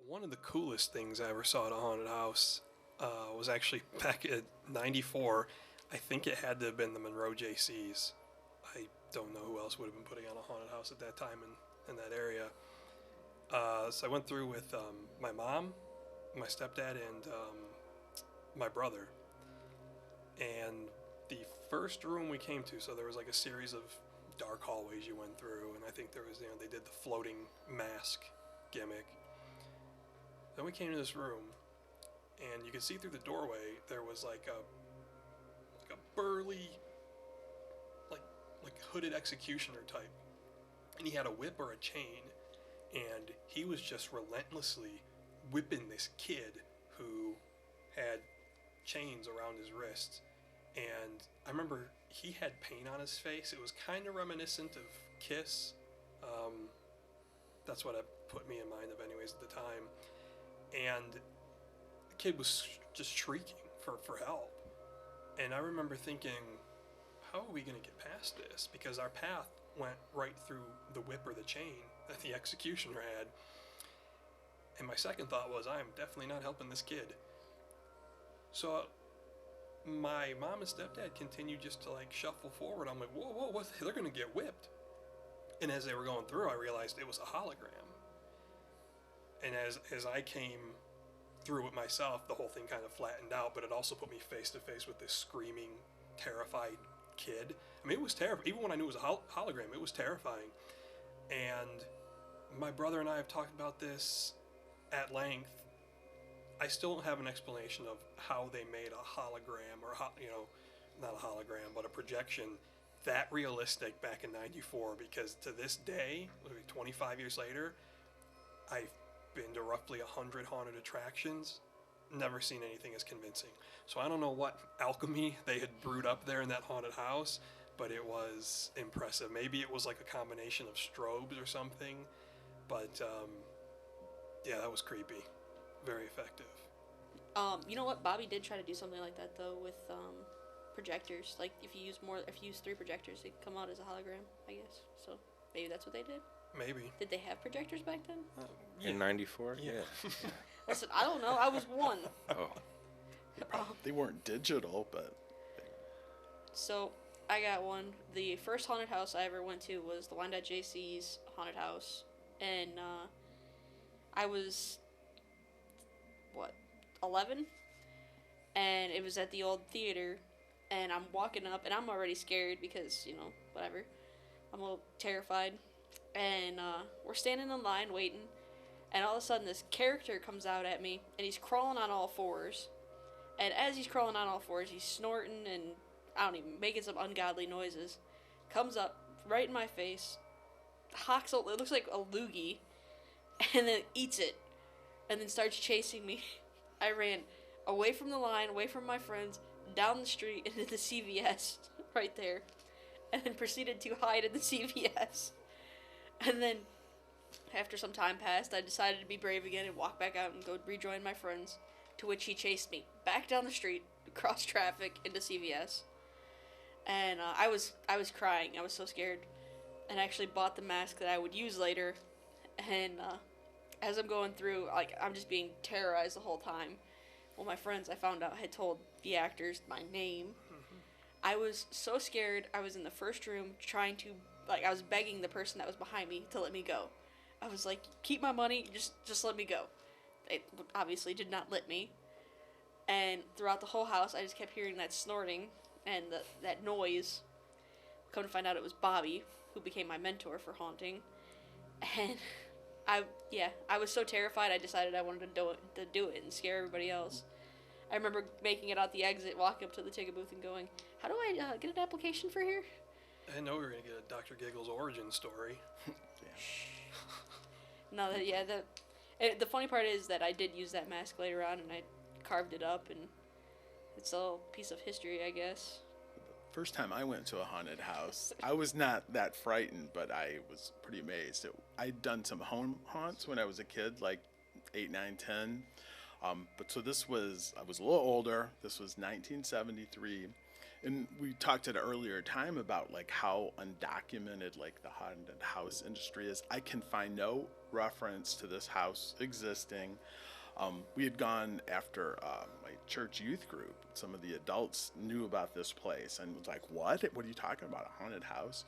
One of the coolest things I ever saw at a haunted house was actually back at '94. I think it had to have been the Monroe JCs. I don't know who else would have been putting on a haunted house at that time in that area. So I went through with my mom, my stepdad, and my brother. And the first room we came to, so there was like a series of dark hallways you went through, and I think there was, they did the floating mask gimmick. Then we came to this room, and you could see through the doorway there was like a burly, like like hooded executioner type, and he had a whip or a chain, and he was just relentlessly whipping this kid who had chains around his wrists. And I remember he had pain on his face. It was kind of reminiscent of Kiss. Um, that's what it put me in mind of, anyways, at the time. And the kid was just shrieking for help. And I remember thinking, how are we going to get past this? Because our path went right through the whip or the chain that the executioner had. And my second thought was, I am definitely not helping this kid. So my mom and stepdad continued just to like shuffle forward. I'm like, whoa, what? They're going to get whipped. And as they were going through, I realized it was a hologram. And as I came through it myself, the whole thing kind of flattened out, but it also put me face to face with this screaming, terrified kid. I mean, it was terrifying. Even when I knew it was a hologram, it was terrifying. And my brother and I have talked about this at length. I still don't have an explanation of how they made a hologram, or not a hologram, but a projection that realistic back in '94. Because to this day, 25 years later, I've been to roughly 100 haunted attractions, never seen anything as convincing. So I don't know what alchemy they had brewed up there in that haunted house, but it was impressive. Maybe it was like a combination of strobes or something, but yeah, that was creepy. Very effective. You know what? Bobby did try to do something like that though with projectors. Like if you use three projectors, they come out as a hologram, I guess. So maybe that's what they did. Maybe. Did they have projectors back then? Yeah. In '94? Yeah. Listen, I don't know. I was one. Oh. They weren't digital, but So I got one. The first haunted house I ever went to was the Wyandotte JC's haunted house, and I was 11, and it was at the old theater, and I'm walking up, and I'm already scared because whatever, I'm a little terrified, and we're standing in line waiting, and all of a sudden this character comes out at me, and he's crawling on all fours, and as he's crawling on all fours, he's snorting and I don't even making some ungodly noises, comes up right in my face, hocks it looks like a loogie, and then eats it, and then starts chasing me. I ran away from the line, away from my friends, down the street into the CVS right there, and then proceeded to hide in the CVS. And then, after some time passed, I decided to be brave again and walk back out and go rejoin my friends, to which he chased me back down the street, across traffic, into CVS. And I was crying. I was so scared. And I actually bought the mask that I would use later, and as I'm going through, I'm just being terrorized the whole time. Well, my friends, I found out, had told the actors my name. Mm-hmm. I was so scared. I was in the first room trying to, I was begging the person that was behind me to let me go. I was like, keep my money, just let me go. They obviously did not let me. And throughout the whole house, I just kept hearing that snorting and that noise. Come to find out it was Bobby, who became my mentor for haunting. And I was so terrified I decided I wanted to do it and scare everybody else. I remember making it out the exit, walking up to the ticket booth and going, how do I get an application for here? I know we were going to get a Dr. Giggles origin story. No, the funny part is that I did use that mask later on, and I carved it up, and it's a little piece of history, I guess. first time I went to a haunted house, I was not that frightened, but I was pretty amazed. I'd done some home haunts when I was a kid, like 8, 9, 10. But so this was, I was a little older. This was 1973. And we talked at an earlier time about like how undocumented like the haunted house industry is. I can find no reference to this house existing. We had gone after my church youth group. Some of the adults knew about this place and was like, "What? What are you talking about? A haunted house?"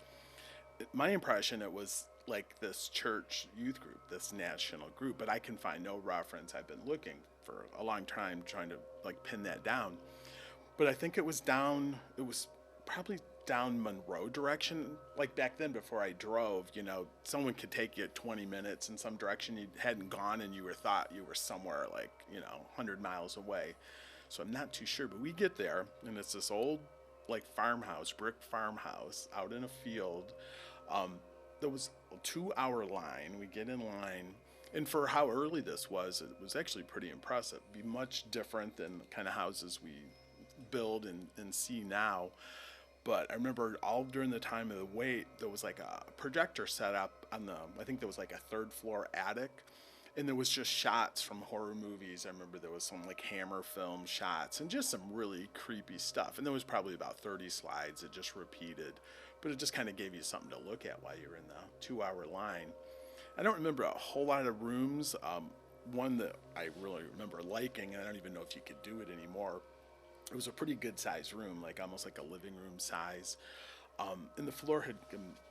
My impression, it was like this church youth group, this national group, but I can find no reference. I've been looking for a long time trying to like pin that down. But I think it was probably down Monroe direction. Like back then before I drove, someone could take you 20 minutes in some direction you hadn't gone and thought you were somewhere like, 100 miles away. So I'm not too sure, but we get there and it's this old like farmhouse, brick farmhouse out in a field. There was a 2-hour line. We get in line. And for how early this was, it was actually pretty impressive. It'd be much different than the kind of houses we build and see now. But I remember all during the time of the wait, there was like a projector set up on I think there was like a third floor attic. And there was just shots from horror movies. I remember there was some like Hammer film shots and just some really creepy stuff. And there was probably about 30 slides that just repeated. But it just kind of gave you something to look at while you were in the 2-hour line. I don't remember a whole lot of rooms. One that I really remember liking, and I don't even know if you could do it anymore. It was a pretty good sized room, like almost like a living room size. And the floor had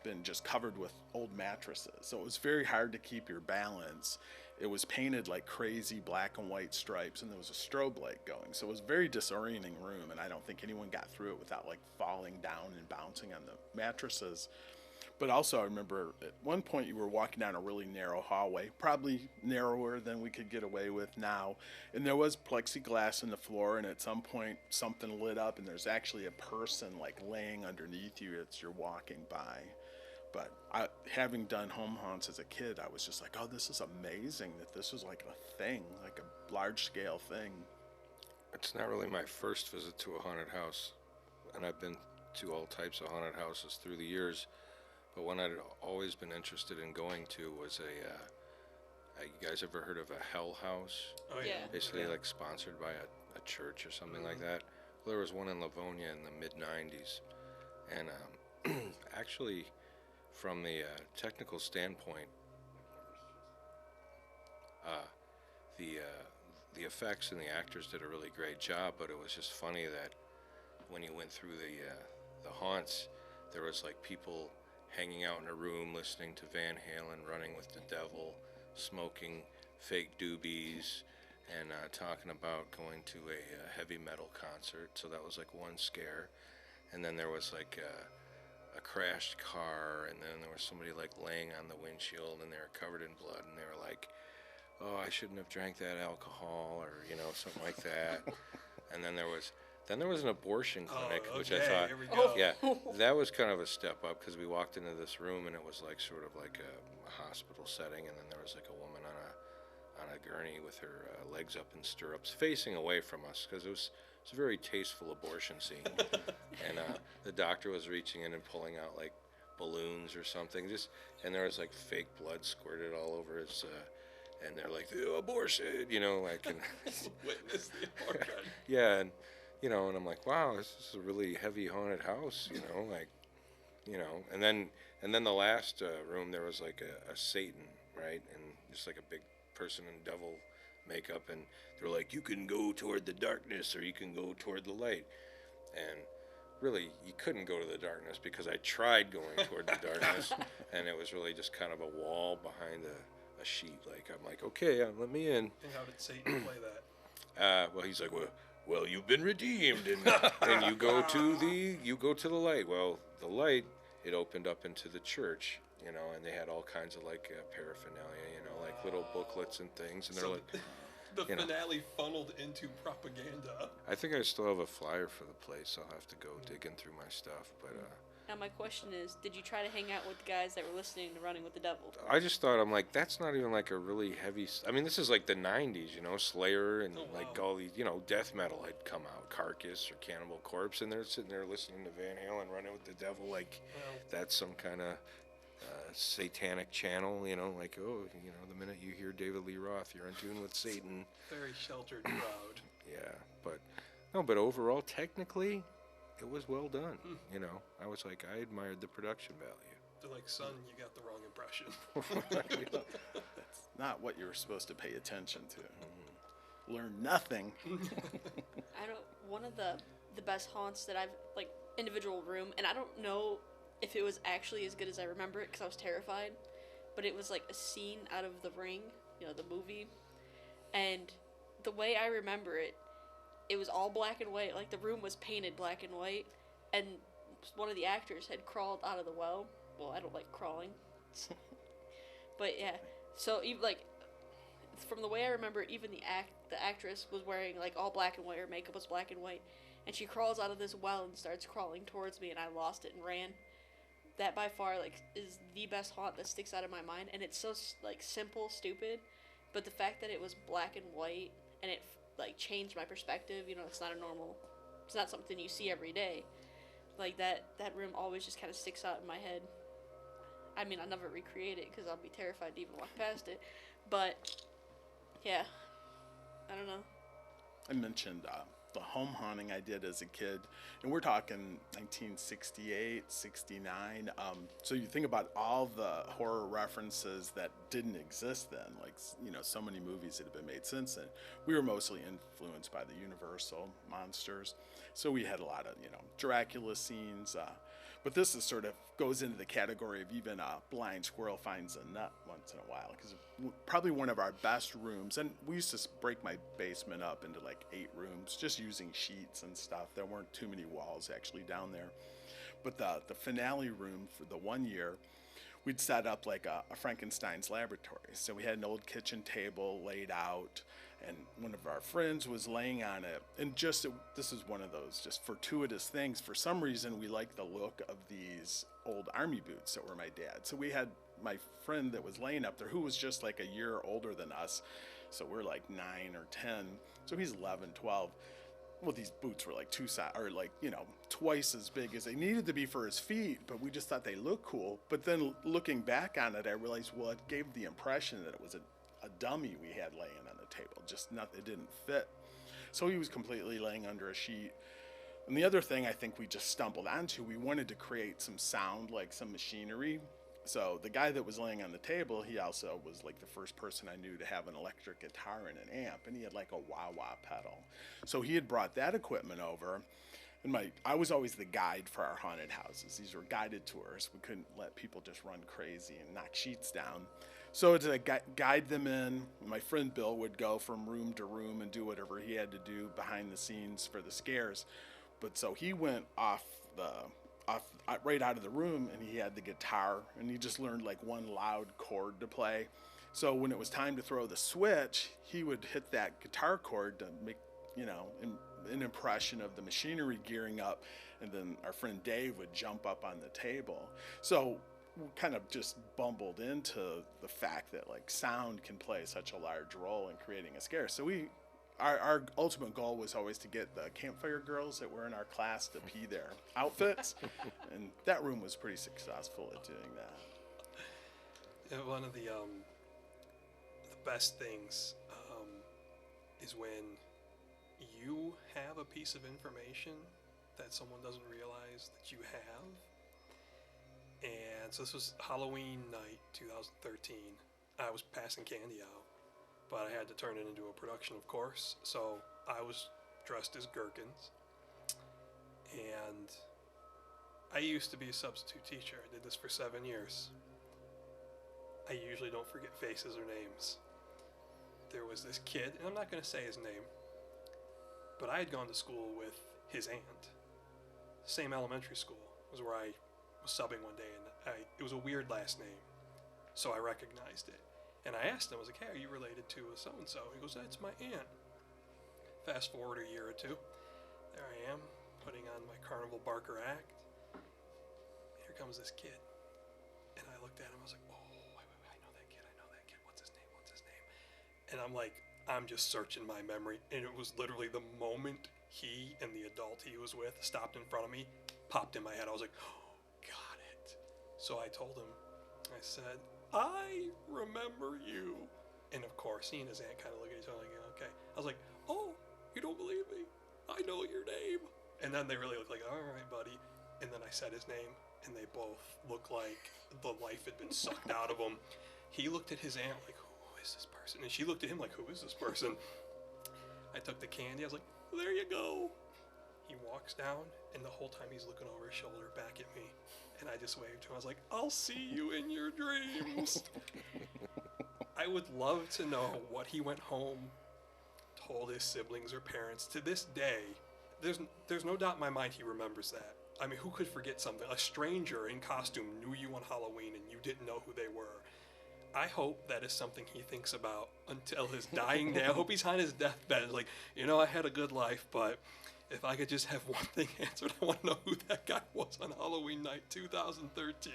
been just covered with old mattresses. So it was very hard to keep your balance. It was painted like crazy black and white stripes, and there was a strobe light going. So it was a very disorienting room, and I don't think anyone got through it without like falling down and bouncing on the mattresses. But also I remember at one point you were walking down a really narrow hallway, probably narrower than we could get away with now. And there was plexiglass in the floor, and at some point something lit up, and there's actually a person like laying underneath you as you're walking by. But having done home haunts as a kid, I was just like, oh, this is amazing that this was like a thing, like a large scale thing. It's not really my first visit to a haunted house, and I've been to all types of haunted houses through the years. But one I'd always been interested in going to was you guys ever heard of a Hell House? Oh yeah. Basically Yeah. like sponsored by a church or something like that. Well, there was one in Livonia in the mid-90s. And actually, from the technical standpoint, the effects and the actors did a really great job, but it was just funny that when you went through the haunts, there was like people hanging out in a room listening to Van Halen, Running with the Devil, smoking fake doobies, and talking about going to a heavy metal concert. So that was like one scare. And then there was like a crashed car, and then there was somebody like laying on the windshield, and they were covered in blood, and they were like, oh, I shouldn't have drank that alcohol, or something like that. And then there was an abortion clinic, which I thought, here we go. yeah, that was kind of a step up, because we walked into this room and it was like sort of like a hospital setting, and then there was like a woman on a gurney with her legs up in stirrups, facing away from us, because it was a very tasteful abortion scene. And the doctor was reaching in and pulling out like balloons or something, and there was like fake blood squirted all over his. And they're like, the abortion, like, and Witness the abortion. yeah, and and I'm like, wow, this is a really heavy haunted house, like, and then the last room, there was like a Satan, right, and just like a big person in devil makeup, and they're like, you can go toward the darkness or you can go toward the light, and really, you couldn't go to the darkness, because I tried going toward the darkness, and it was really just kind of a wall behind a sheet. Like, I'm like, okay, let me in. And how did Satan play that? Well, he's like, well, you've been redeemed, and you go to the light. Well, the light, it opened up into the church, and they had all kinds of like paraphernalia, like little booklets and things, and they're like, the finale funneled into propaganda. I think I still have a flyer for the place. I'll have to go digging through my stuff, but. Now my question is, did you try to hang out with the guys that were listening to Running with the Devil? I just thought, I'm like, that's not even like a really heavy. I mean, this is like the '90s, Slayer and like all these, death metal had come out, Carcass or Cannibal Corpse, and they're sitting there listening to Van Halen, Running with the Devil, like that's some kind of satanic channel, like, oh, the minute you hear David Lee Roth, you're in tune with Satan. Very sheltered crowd. Yeah, but overall, technically, it was well done. You know, I was like, I admired the production value. They're like, son, you got the wrong impression. That's not what you were supposed to pay attention to. Learn nothing. I don't. One of the best haunts that I've like individual room, and I don't know if it was actually as good as I remember it because I was terrified, but it was like a scene out of The Ring, you know, the movie, and the way I remember it, it was all black and white. Like the room was painted black and white, and one of the actors had crawled out of the well. Well, I don't like crawling, but yeah. So even like from the way I remember, even the actress was wearing like all black and white. Her makeup was black and white, and she crawls out of this well and starts crawling towards me, and I lost it and ran. That by far like is the best haunt that sticks out of my mind, and it's so like simple, stupid, but the fact that it was black and white and it like changed my perspective. You know, it's not something you see every day. Like that room always just kind of sticks out in my head. I mean, I'll never recreate it because I'll be terrified to even walk past it. But, yeah. I don't know. I mentioned the home haunting I did as a kid, and we're talking 1968, 69. So you think about all the horror references that didn't exist then, like, you know, so many movies that have been made since then. We were mostly influenced by the Universal monsters. So we had a lot of, you know, Dracula scenes, but this is sort of goes into the category of even a blind squirrel finds a nut once in a while, because probably one of our best rooms, and we used to break my basement up into like 8 rooms just using sheets and stuff. There weren't too many walls actually down there. But the finale room for the one year, we'd set up like a Frankenstein's laboratory. So we had an old kitchen table laid out, and one of our friends was laying on it. And this is one of those just fortuitous things. For some reason, we liked the look of these old army boots that were my dad. So we had my friend that was laying up there, who was just like a year older than us. So we're like 9 or 10. So he's 11, 12. Well, these boots were like twice as big as they needed to be for his feet, but we just thought they looked cool. But then looking back on it, I realized, well, it gave the impression that it was a dummy we had laying on the table. Just it didn't fit. So he was completely laying under a sheet. And the other thing I think we just stumbled onto, we wanted to create some sound, like some machinery. So the guy that was laying on the table, he also was like the first person I knew to have an electric guitar and an amp, and he had like a wah-wah pedal. So he had brought that equipment over, and I was always the guide for our haunted houses. These were guided tours. We couldn't let people just run crazy and knock sheets down. So to guide them in, my friend Bill would go from room to room and do whatever he had to do behind the scenes for the scares. But so he went right out of the room, and he had the guitar, and he just learned like one loud chord to play. So when it was time to throw the switch, he would hit that guitar chord to make, you know, an impression of the machinery gearing up, and then our friend Dave would jump up on the table. So we kind of just bumbled into the fact that like sound can play such a large role in creating a scare. So our ultimate goal was always to get the campfire girls that were in our class to pee their outfits, and that room was pretty successful at doing that. Yeah, one of the best things is when you have a piece of information that someone doesn't realize that you have. And so this was Halloween night 2013. I was passing candy out, but I had to turn it into a production, of course. So I was dressed as Gherkins. And I used to be a substitute teacher. I did this for 7 years. I usually don't forget faces or names. There was this kid, and I'm not going to say his name, but I had gone to school with his aunt. Same elementary school was where I was subbing one day, and it was a weird last name, so I recognized it. And I asked him, I was like, hey, are you related to a so-and-so? He goes, that's my aunt. Fast forward a year or two. There I am, putting on my Carnival Barker act. Here comes this kid. And I looked at him, I was like, oh, wait, I know that kid. What's his name? And I'm just searching my memory. And it was literally the moment he and the adult he was with stopped in front of me, popped in my head. I was like, oh, got it. So I told him, I said, I remember you. And of course, he and his aunt kind of look at each other like, okay. I was like, oh, you don't believe me? I know your name. And then they really looked like, all right, buddy. And then I said his name, and they both looked like the life had been sucked out of them. He looked at his aunt like, who is this person? And she looked at him like, who is this person? I took the candy. I was like, there you go. He walks down, and the whole time he's looking over his shoulder back at me. And I just waved to him. I was like, I'll see you in your dreams. I would love to know what he went home, told his siblings or parents. To this day, there's no doubt in my mind he remembers that. I mean, who could forget something? A stranger in costume knew you on Halloween and you didn't know who they were. I hope that is something he thinks about until his dying day. I hope he's on his deathbed. Like, I had a good life, but if I could just have one thing answered, I want to know who that guy was on Halloween night 2013.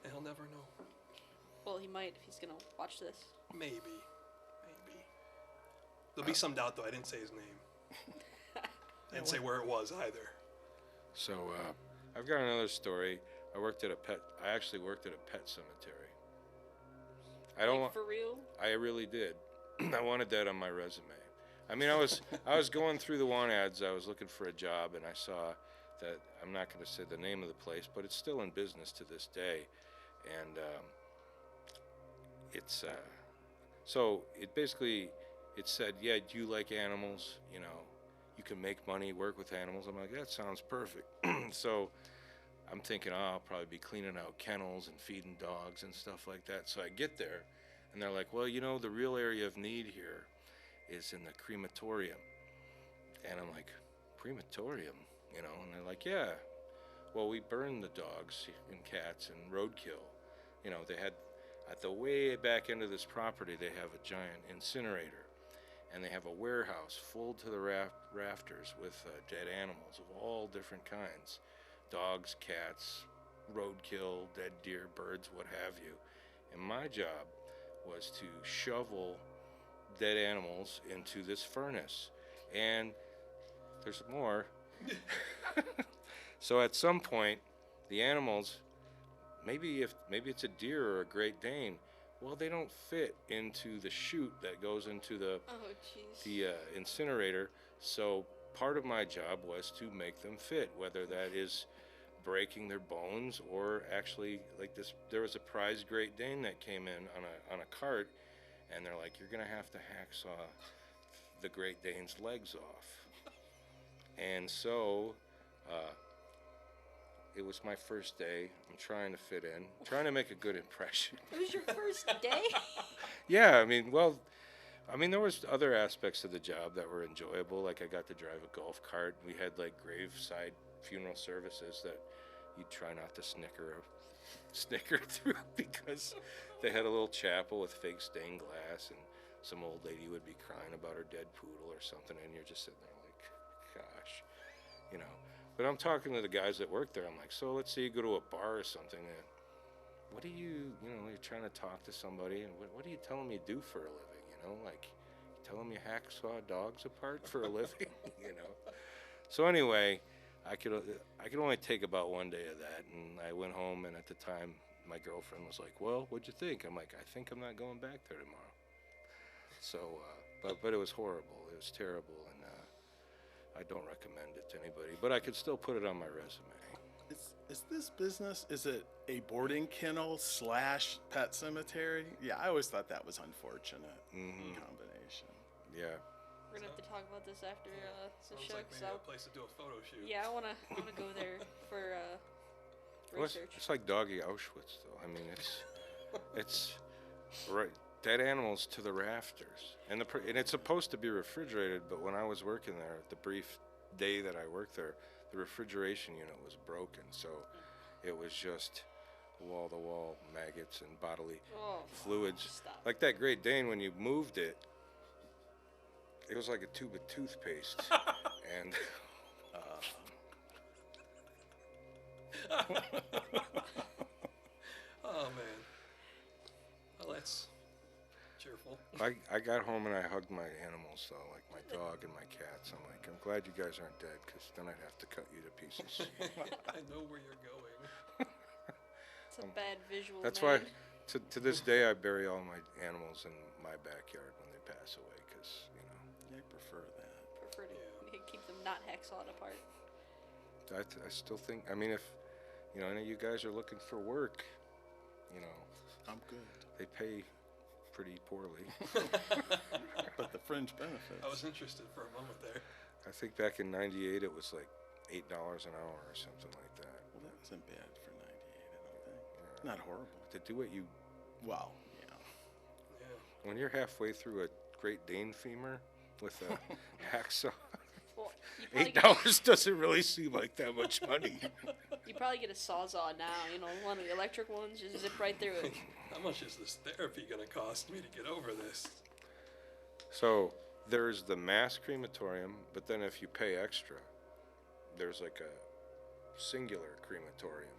And he'll never know. Well, he might if he's gonna watch this. Maybe. There'll be some doubt, though. I didn't say his name. I didn't say where it was either. So, I've got another story. I actually worked at a pet cemetery. I don't want. For real? I really did. I wanted that on my resume. I mean, I was going through the want ads. I was looking for a job, and I saw that I'm not going to say the name of the place, but it's still in business to this day, and it's so it said, yeah, do you like animals? You can make money, work with animals. I'm like, that sounds perfect. So I'm thinking, I'll probably be cleaning out kennels and feeding dogs and stuff like that. So I get there, and they're like, well, the real area of need here is in the crematorium. And I'm like, crematorium? And they're like, yeah. Well, we burn the dogs and cats and roadkill. They had, at the way back end of this property, they have a giant incinerator. And they have a warehouse full to the rafters with dead animals of all different kinds. Dogs, cats, roadkill, dead deer, birds, what have you. And my job was to shovel dead animals into this furnace. And there's more. So at some point, the animals, maybe it's a deer or a Great Dane, well, they don't fit into the chute that goes into the incinerator. So part of my job was to make them fit, whether that is breaking their bones or actually like this. There was a prize Great Dane that came in on a cart, and they're like, you're gonna have to hacksaw the Great Dane's legs off. And so it was my first day. I'm trying to fit in, trying to make a good impression. It was your first day? Yeah, I mean, there was other aspects of the job that were enjoyable. Like I got to drive a golf cart. We had like graveside funeral services that you'd try not to snicker through because they had a little chapel with fake stained glass, and some old lady would be crying about her dead poodle or something, and you're just sitting there like, gosh, But I'm talking to the guys that work there. I'm like, so let's say you go to a bar or something, and what do you're trying to talk to somebody, and what do you tell them you do for a living? Like, you tell them you hacksaw dogs apart for a living, So anyway, I could only take about one day of that, and I went home, and at the time, my girlfriend was like, well, what'd you think? I'm like, I think I'm not going back there tomorrow. So, but it was horrible. It was terrible, and I don't recommend it to anybody, but I could still put it on my resume. Is this business, is it a boarding kennel / pet cemetery? Yeah, I always thought that was unfortunate combination. Yeah. We're gonna have to talk about this after the Sounds show. like maybe a place to do a photo shoot. Yeah, I wanna go there for research. It's like doggy Auschwitz, though. I mean, it's right, dead animals to the rafters, and it's supposed to be refrigerated. But when I was working there, the brief day that I worked there, the refrigeration unit was broken, so it was just wall-to-wall maggots and bodily fluids. Stop. Like that Great Dane, when you moved it, it was like a tube of toothpaste, and Oh man. Well, that's cheerful. I got home and I hugged my animals, though, like my dog and my cats. I'm like, I'm glad you guys aren't dead, because then I'd have to cut you to pieces. I know where you're going. It's a bad visual. That's man. why, to this day, I bury all my animals in my backyard when they pass away, because I prefer that. Prefer to keep them not hacksaw it apart. I still think, I mean, if, any of you guys are looking for work, I'm good. they pay pretty poorly. But the fringe benefits. I was interested for a moment there. I think back in '98 it was like $8 an hour or something like that. Well, that wasn't bad for '98, I don't think. Not horrible. To do it, Well, Yeah. when you're halfway through a Great Dane femur with a hacksaw, Well, you probably $8 doesn't really seem like that much money. You probably get a sawzall now, one of the electric ones, just zip right through it. How much is this therapy going to cost me to get over this? So there's the mass crematorium, but then if you pay extra, there's like a singular crematorium.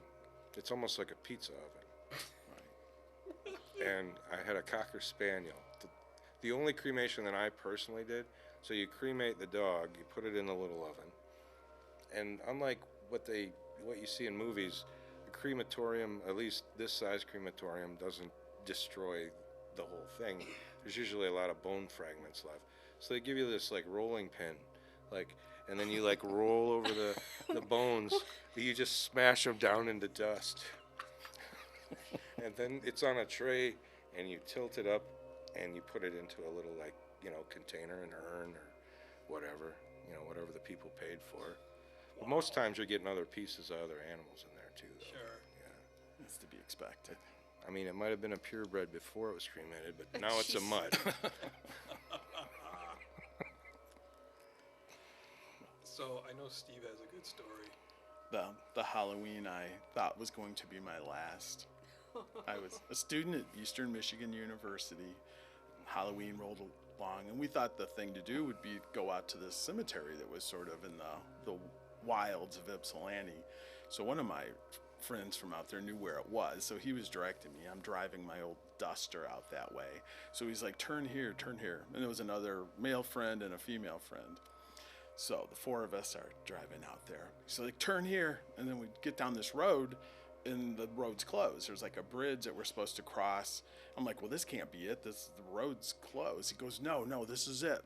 It's almost like a pizza oven. And I had a Cocker Spaniel. The only cremation that I personally did, so you cremate the dog, you put it in a little oven, and unlike what you see in movies, a crematorium, at least this size crematorium, doesn't destroy the whole thing. There's usually a lot of bone fragments left. So they give you this like rolling pin, and then you roll over the bones. You just smash them down into dust. And then it's on a tray, and you tilt it up, and you put it into a little container, an urn, or whatever, whatever the people paid for. But most times you're getting other pieces of other animals in there too, though. Sure. Yeah. It's to be expected. I mean, it might have been a purebred before it was cremated, but now it's a mud. So I know Steve has a good story. The Halloween I thought was going to be my last. I was a student at Eastern Michigan University. Halloween rolled along, and we thought the thing to do would be go out to this cemetery that was sort of in the wilds of Ypsilanti. So one of my friends from out there knew where it was, so he was directing me. I'm driving my old Duster out that way. So he's like, turn here, turn here. And there was another male friend and a female friend. So the four of us are driving out there. He's like, turn here. And then we get down this road, and the road's closed. There's like a bridge that we're supposed to cross. I'm like, well, this can't be it. The road's closed. He goes, no, this is it.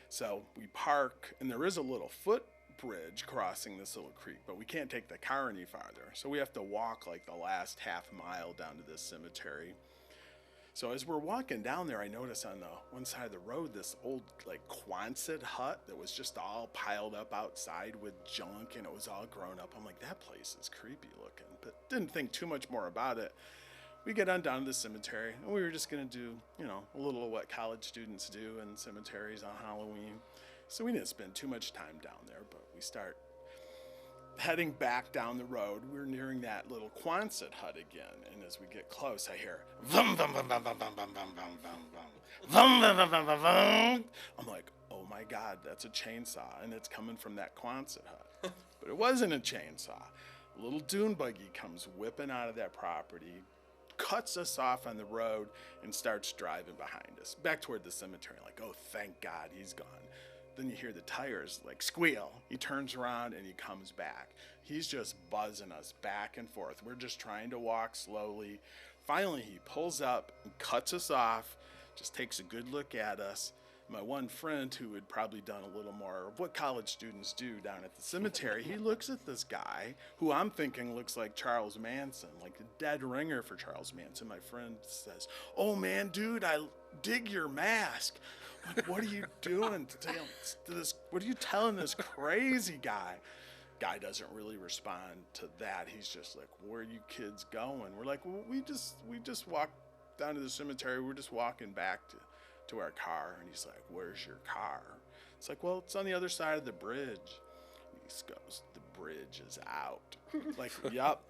So we park, and there is a little footbridge crossing this little creek, but we can't take the car any farther. So we have to walk like the last half mile down to this cemetery. So as we're walking down there, I notice on the one side of the road this old Quonset hut that was just all piled up outside with junk, and it was all grown up. I'm like, that place is creepy looking, but didn't think too much more about it. We get on down to the cemetery, and we were just going to do, a little of what college students do in cemeteries on Halloween. So we didn't spend too much time down there, but we start heading back down the road. We're nearing that little Quonset hut again, and as we get close, I hear vum vum vum vum vum vum vum vum vum vum vum vum vum vum vum. I'm like, oh my God, that's a chainsaw, and it's coming from that Quonset hut. But it wasn't a chainsaw. A little dune buggy comes whipping out of that property, cuts us off on the road, and starts driving behind us back toward the cemetery. Like, oh, thank God he's gone. Then you hear the tires squeal. He turns around and he comes back. He's just buzzing us back and forth. We're just trying to walk slowly. Finally, he pulls up and cuts us off, just takes a good look at us. My one friend, who had probably done a little more of what college students do down at the cemetery, he looks at this guy, who I'm thinking looks like Charles Manson, like a dead ringer for Charles Manson. My friend says, oh man, dude, I dig your mask. What are you doing to this? What are you telling this crazy guy? Guy doesn't really respond to that. He's just like, where are you kids going? We're like, well, we just walked down to the cemetery. We're just walking back to our car. And he's like, where's your car? It's like, well, it's on the other side of the bridge. He goes, the bridge is out. Like, yep,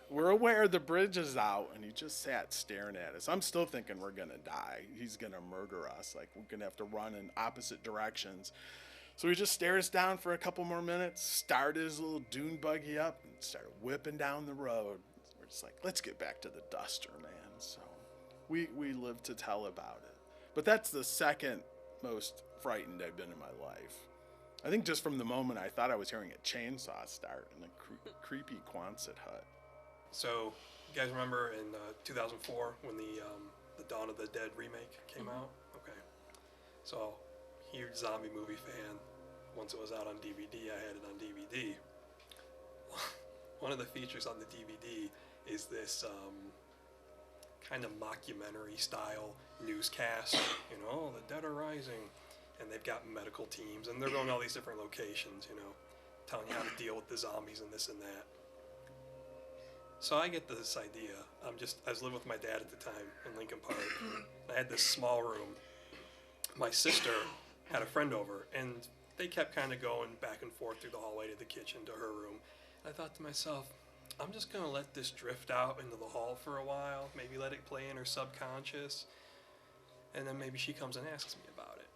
we're aware the bridge is out. And he just sat staring at us. I'm still thinking we're going to die. He's going to murder us. Like, we're going to have to run in opposite directions. So he just stared us down for a couple more minutes, started his little dune buggy up, and started whipping down the road. We're just like, let's get back to the Duster, man. So we live to tell about it. But that's the second most frightened I've been in my life. I think just from the moment I thought I was hearing a chainsaw start in a creepy Quonset hut. So, you guys remember in 2004 when the Dawn of the Dead remake came out? Okay. So, huge zombie movie fan. once it was out on DVD, I had it on DVD. One of the features on the DVD is this kind of mockumentary style newscast. You know, the dead are rising, and they've got medical teams, and they're going to all these different locations. You know, telling you how to deal with the zombies and this and that. So I get this idea. I was living with my dad at the time in Lincoln Park. I had this small room. My sister had a friend over, and they kept kind of going back and forth through the hallway to the kitchen to her room. I thought to myself, I'm just going to let this drift out into the hall for a while, maybe let it play in her subconscious, and then maybe she comes and asks me about it.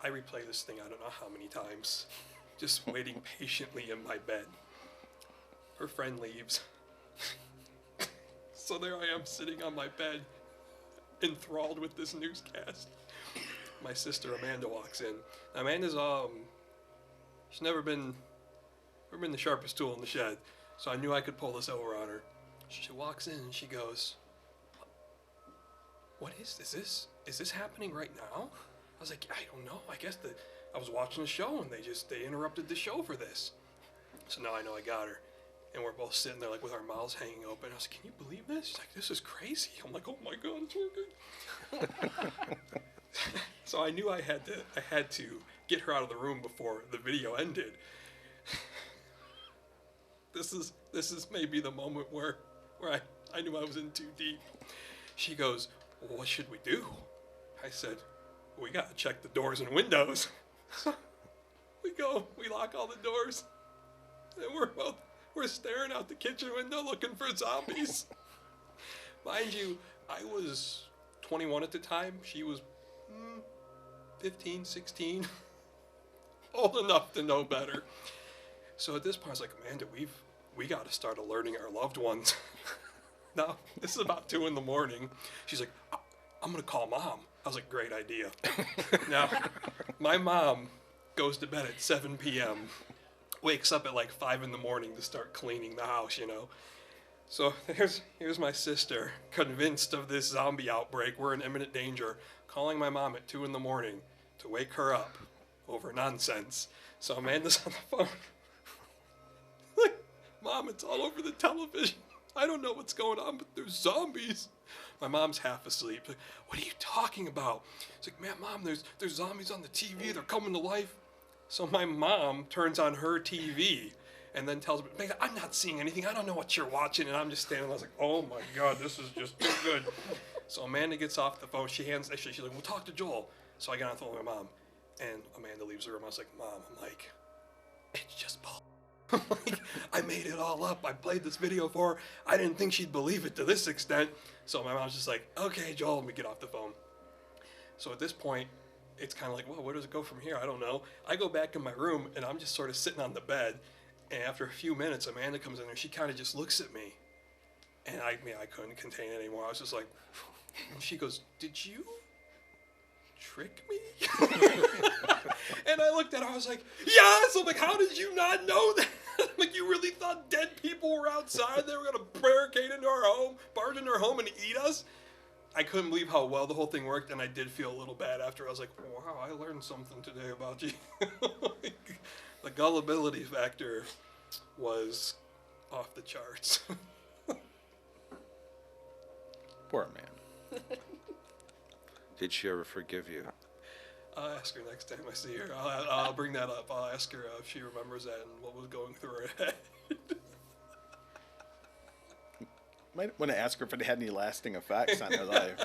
I replay this thing I don't know how many times, just waiting patiently in my bed. Her friend leaves. So there I am sitting on my bed, enthralled with this newscast. My sister Amanda walks in. Amanda's she's never been the sharpest tool in the shed, so I knew I could pull this over on her. She walks in and she goes, "What is this? Is this happening right now?" I was like, "I don't know. I guess I was watching a show and they interrupted the show for this." So now I know I got her. And we're both sitting there like with our mouths hanging open. I was like, "Can you believe this?" She's like, "This is crazy." I'm like, "Oh my God, it's working." So I knew I had to get her out of the room before the video ended. This is maybe the moment where I knew I was in too deep. She goes, "Well, what should we do?" I said, "We gotta check the doors and windows." So we lock all the doors, and we're staring out the kitchen window looking for zombies. Mind you, I was 21 at the time. She was 15, 16. Old enough to know better. So at this point, I was like, "Amanda, we got to start alerting our loved ones." Now, this is about 2 a.m. She's like, "I'm going to call Mom." I was like, "Great idea." Now, my mom goes to bed at 7 p.m., wakes up at like 5 a.m. to start cleaning the house, you know. So here's my sister, convinced of this zombie outbreak, we're in imminent danger, calling my mom at 2 a.m. to wake her up over nonsense. So Amanda's on the phone. Like, "Mom, it's all over the television. I don't know what's going on, but there's zombies." My mom's half asleep. Like, "What are you talking about?" It's like, "Man, Mom, there's zombies on the TV. They're coming to life." So my mom turns on her TV and then tells me, "Meg, I'm not seeing anything. I don't know what you're watching." And I'm just standing there. I was like, "Oh my God, this is just too good." So Amanda gets off the phone. She's like, "We'll talk to Joel." So I got on the phone with my mom, and Amanda leaves the room. I was like, "Mom," I'm like, "It's just bull." I'm like, "I made it all up. I played this video for her. I didn't think she'd believe it to this extent." So my mom's just like, "Okay, Joel," let me get off the phone. So at this point, it's kind of like, well, where does it go from here? I don't know. I go back in my room, and I'm just sort of sitting on the bed. And after a few minutes, Amanda comes in there. She kind of just looks at me. And I couldn't contain it anymore. I was just like, and she goes, "Did you trick me?" And I looked at her. I was like, "Yes." I'm like, "How did you not know that?" Like, you really thought dead people were outside? They were going to barricade into our home, barge into our home, and eat us? I couldn't believe how well the whole thing worked, and I did feel a little bad after. I was like, "Wow, I learned something today about you." Like, the gullibility factor was off the charts. Poor man. Did she ever forgive you? I'll ask her next time I see her. I'll bring that up. I'll ask her if she remembers that and what was going through her head. Might want to ask her if it had any lasting effects on her life.